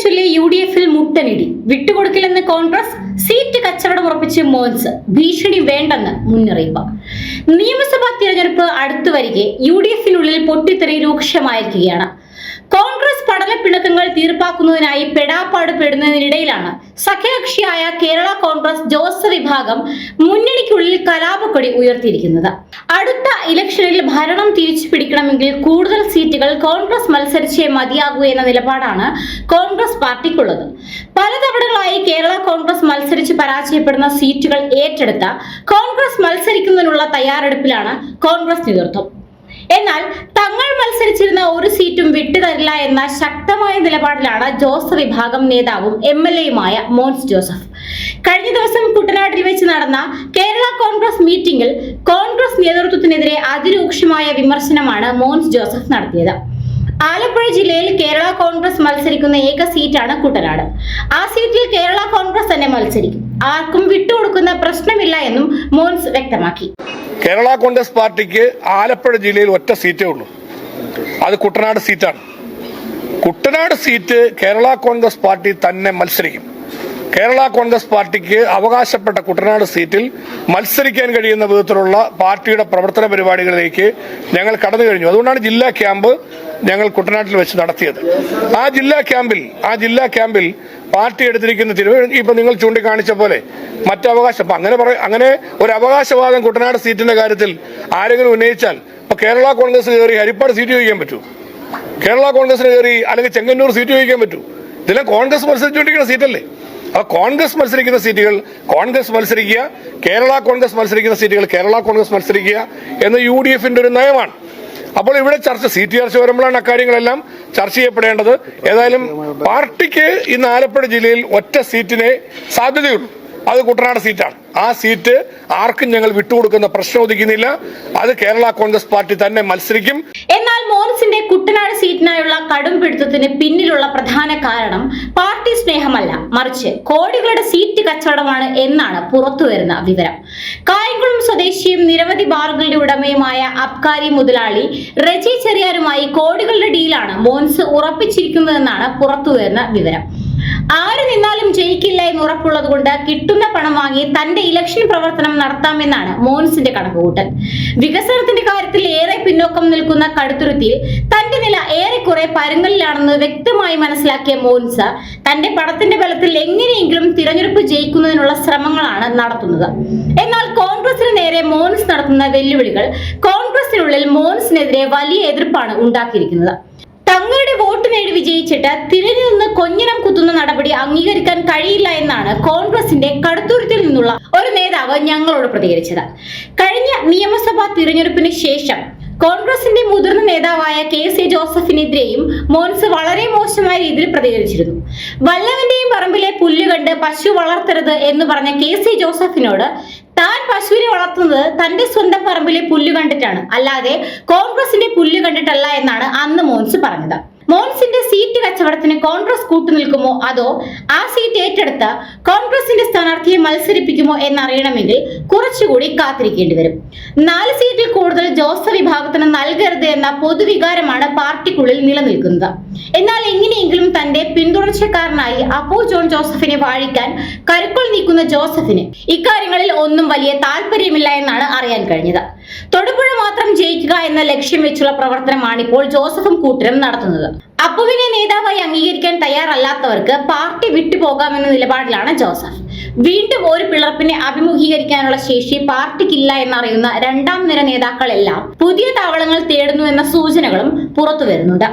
ചൊല്ലി UDF-ൽ മുട്ടനിടി. വിട്ടുകൊടുക്കില്ലെന്ന് കോൺഗ്രസ്, സീറ്റ് കച്ചവടം ഉറപ്പിച്ച് മോൻസ്, ഭീഷണി വേണ്ടെന്ന് മുന്നറിയിപ്പ്. നിയമസഭാ തിരഞ്ഞെടുപ്പ് അടുത്തുവരികെ UDF-നുള്ളിൽ പൊട്ടിത്തെറി രൂക്ഷമായിരിക്കുകയാണ്. കോൺഗ്രസ് പടലപ്പിണക്കങ്ങൾ തീർപ്പാക്കുന്നതിനായി പെടാപ്പാട് പെടുന്നതിനിടയിലാണ് സഖ്യകക്ഷിയായ കേരള കോൺഗ്രസ് ജോസ് വിഭാഗം മുന്നണിക്കുള്ളിൽ കലാപക്കൊടി ഉയർത്തിയിരിക്കുന്നത്. അടുത്ത ഇലക്ഷനിൽ ഭരണം തിരിച്ചു പിടിക്കണമെങ്കിൽ കൂടുതൽ സീറ്റുകൾ കോൺഗ്രസ് മത്സരിച്ചേ മതിയാകൂ എന്ന നിലപാടാണ് കോൺഗ്രസ് പാർട്ടിക്കുള്ളത്. പലതവണകളായി കേരള കോൺഗ്രസ് മത്സരിച്ച് പരാജയപ്പെടുന്ന സീറ്റുകൾ ഏറ്റെടുത്ത കോൺഗ്രസ് മത്സരിക്കുന്നതിനുള്ള തയ്യാറെടുപ്പിലാണ് കോൺഗ്രസ് നേതൃത്വം. എന്നാൽ തങ്ങൾ മത്സരിച്ചിരുന്ന ഒരു സീറ്റും വിട്ടുതരില്ല എന്ന ശക്തമായ നിലപാടിലാണ് ജോസ് വിഭാഗം നേതാവും MLA-യുമായ മോൻസ് ജോസഫ്. കഴിഞ്ഞ ദിവസം കുട്ടനാട്ടിൽ വെച്ച് നടന്ന കേരള കോൺഗ്രസ് മീറ്റിംഗിൽ കോൺഗ്രസ് നേതൃത്വത്തിനെതിരെ അതിരൂക്ഷമായ വിമർശനമാണ് മോൻസ് ജോസഫ് നടത്തിയത്. ആലപ്പുഴ ജില്ലയിൽ കേരള കോൺഗ്രസ് മത്സരിക്കുന്ന ഏക സീറ്റാണ് കുട്ടനാട്. ആ സീറ്റിൽ കേരള കോൺഗ്രസ് തന്നെ മത്സരിക്കും. ആർക്കും വിട്ടുകൊടുക്കുന്ന പ്രശ്നമില്ല എന്നും മോൻസ് വ്യക്തമാക്കി. കേരള കോൺഗ്രസ് പാർട്ടിക്ക് ആലപ്പുഴ ജില്ലയിൽ ഒറ്റ സീറ്റേ ഉള്ളൂ, അത് കുട്ടനാട് സീറ്റാണ്. കുട്ടനാട് സീറ്റ് കേരള കോൺഗ്രസ് പാർട്ടി തന്നെ മത്സരിക്കും. കേരള കോൺഗ്രസ് പാർട്ടിക്ക് അവകാശപ്പെട്ട കുട്ടനാട് സീറ്റിൽ മത്സരിക്കാൻ കഴിയുന്ന വിധത്തിലുള്ള പാർട്ടിയുടെ പ്രവർത്തന പരിപാടികളിലേക്ക് ഞങ്ങൾ കടന്നു കഴിഞ്ഞു. അതുകൊണ്ടാണ് ജില്ലാ ക്യാമ്പ് ഞങ്ങൾ കുട്ടനാട്ടിൽ വെച്ച് നടത്തിയത്. ആ ജില്ലാ ക്യാമ്പിൽ പാർട്ടി എടുത്തിരിക്കുന്ന ഇപ്പൊ നിങ്ങൾ ചൂണ്ടിക്കാണിച്ച പോലെ മറ്റവകാശം അങ്ങനെ ഒരു അവകാശവാദം കുട്ടനാട് സീറ്റിന്റെ കാര്യത്തിൽ ആരെങ്കിലും ഉന്നയിച്ചാൽ ഇപ്പൊ കേരള കോൺഗ്രസ് കയറി ഹരിപ്പാട് സീറ്റ് ചോദിക്കാൻ പറ്റൂ, കേരള കോൺഗ്രസിന് കയറി അല്ലെങ്കിൽ ചെങ്ങന്നൂർ സീറ്റ് ചോദിക്കാൻ പറ്റൂ? ഇതെല്ലാം കോൺഗ്രസ് മത്സരിച്ചുകൊണ്ടിരിക്കുന്ന സീറ്റല്ലേ. അപ്പൊ കോൺഗ്രസ് മത്സരിക്കുന്ന സീറ്റുകൾ കോൺഗ്രസ് മത്സരിക്കുക, കേരള കോൺഗ്രസ് മത്സരിക്കുന്ന സീറ്റുകൾ കേരള കോൺഗ്രസ് മത്സരിക്കുക എന്ന UDF-ന്റെ ഒരു നയമാണ്. അപ്പോൾ ഇവിടെ സീറ്റ് ചർച്ച വരുമ്പോഴാണ് അക്കാര്യങ്ങളെല്ലാം ചർച്ച ചെയ്യപ്പെടേണ്ടത്. ഏതായാലും പാർട്ടിക്ക് ഇന്ന് ആലപ്പുഴ ജില്ലയിൽ ഒറ്റ സീറ്റിനെ സാധ്യതയുള്ളൂ, അത് കുട്ടനാട് സീറ്റാണ്. ആ സീറ്റ് ആർക്കും ഞങ്ങൾ വിട്ടുകൊടുക്കുന്ന പ്രശ്നം ഉദിക്കുന്നില്ല. അത് കേരള കോൺഗ്രസ് പാർട്ടി തന്നെ മത്സരിക്കും. എന്നാൽ മോൻസിന്റെ കുട്ടനാട് സീറ്റിനായുള്ള കടും പിടുത്തത്തിന് പിന്നിലുള്ള പ്രധാന കാരണം പാർട്ടി സ്നേഹമല്ല, മറിച്ച് കോടികളുടെ സീറ്റ് കച്ചവടമാണ് എന്നാണ് പുറത്തുവരുന്ന വിവരം. കായംകുളം സ്വദേശിയും നിരവധി ബാറുകളുടെ ഉടമയുമായ അബ്കാരി മുതലാളി റജി ചെറിയാനുമായി കോടികളുടെ ഡീലാണ് മോൻസ് ഉറപ്പിച്ചിരിക്കുന്നതെന്നാണ് പുറത്തുവരുന്ന വിവരം. ആര് നിന്നാലും ജയിക്കില്ല എന്ന് ഉറപ്പുള്ളത് കൊണ്ട് കിട്ടുന്ന പണം വാങ്ങി തന്റെ ഇലക്ഷൻ പ്രവർത്തനം നടത്താമെന്നാണ് മോൻസിന്റെ കണക്കുകൂട്ടൽ. വികസനത്തിന്റെ കാര്യത്തിൽ ഏറെ പിന്നോക്കം നിൽക്കുന്ന കടുത്തുരുത്തിയിൽ തന്റെ നില ഏറെക്കുറെ പരുങ്ങലിലാണെന്ന് വ്യക്തമായി മനസ്സിലാക്കിയ മോൻസ് തന്റെ പണത്തിന്റെ ബലത്തിൽ എങ്ങനെയെങ്കിലും തിരഞ്ഞെടുപ്പ് ജയിക്കുന്നതിനുള്ള ശ്രമങ്ങളാണ് നടത്തുന്നത്. എന്നാൽ കോൺഗ്രസിന് നേരെ മോൻസ് നടത്തുന്ന വെല്ലുവിളികൾ കോൺഗ്രസിനുള്ളിൽ മോൻസിനെതിരെ വലിയ എതിർപ്പാണ് ഉണ്ടാക്കിയിരിക്കുന്നത്. തങ്ങളുടെ വോട്ട് നേടി വിജയിച്ചിട്ട് തിരിഞ്ഞു നിന്ന് കൊഞ്ഞനം കുത്തുന്ന നടപടി അംഗീകരിക്കാൻ കഴിയില്ല എന്നാണ് കോൺഗ്രസിന്റെ കടുത്തുരുത്തിൽ നിന്നുള്ള ഒരു നേതാവ് ഞങ്ങളോട് പ്രതികരിച്ചത്. കഴിഞ്ഞ നിയമസഭാ തിരഞ്ഞെടുപ്പിന് ശേഷം കോൺഗ്രസിന്റെ മുതിർന്ന നേതാവായ KC ജോസഫിനെതിരെയും മോൻസ് വളരെ മോശമായ രീതിയിൽ പ്രതികരിച്ചിരുന്നു. വല്ലവന്റെയും പറമ്പിലെ പുല്ല് കണ്ട് പശു വളർത്തരുത് എന്ന് പറഞ്ഞ KC ജോസഫിനോട് താൻ പശുവിനെ വളർത്തുന്നത് തന്റെ സ്വന്തം പറമ്പിലെ പുല്ല് കണ്ടിട്ടാണ്, അല്ലാതെ കോൺഗ്രസിന്റെ പുല്ല് കണ്ടിട്ടല്ല എന്നാണ് അന്ന് മോൻസ് പറഞ്ഞത്. മോൻസിന്റെ സീറ്റ് കച്ചവടത്തിന് കോൺഗ്രസ് കൂട്ടുനിൽക്കുമോ അതോ ആ സീറ്റ് ഏറ്റെടുത്ത് കോൺഗ്രസിന്റെ സ്ഥാനാർത്ഥിയെ മത്സരിപ്പിക്കുമോ എന്നറിയണമെങ്കിൽ കുറച്ചുകൂടി കാത്തിരിക്കേണ്ടി വരും. 4 സീറ്റിൽ കൂടുതൽ ജോസ് വിഭാഗത്തിന് നൽകരുത് എന്ന പൊതുവികാരമാണ് പാർട്ടിക്കുള്ളിൽ നിലനിൽക്കുന്നത്. എന്നാൽ എങ്ങനെയെങ്കിലും തന്റെ പിന്തുണച്ചക്കാരനായി അപ്പോ ജോൺ ജോസഫിനെ വാഴിക്കാൻ കരുക്കൾ നീക്കുന്ന ജോസഫിന് ഇക്കാര്യങ്ങളിൽ ഒന്നും വലിയ താല്പര്യമില്ല എന്നാണ് അറിയാൻ കഴിഞ്ഞത്. തൊടുപുഴ മാത്രം ജയിക്കുക എന്ന ലക്ഷ്യം വെച്ചുള്ള പ്രവർത്തനമാണിപ്പോൾ ജോസഫും കൂട്ടരും നടത്തുന്നത്. അപ്പുവിനെ നേതാവായി അംഗീകരിക്കാൻ തയ്യാറല്ലാത്തവർക്ക് പാർട്ടി വിട്ടുപോകാമെന്ന നിലപാടിലാണ് ജോസഫ്. വീണ്ടും ഒരു പിളർപ്പിനെ അഭിമുഖീകരിക്കാനുള്ള ശേഷി പാർട്ടിക്കില്ല എന്നറിയുന്ന രണ്ടാം നിര നേതാക്കളെല്ലാം പുതിയ താവളങ്ങൾ തേടുന്നു എന്ന സൂചനകളും പുറത്തു വരുന്നുണ്ട്.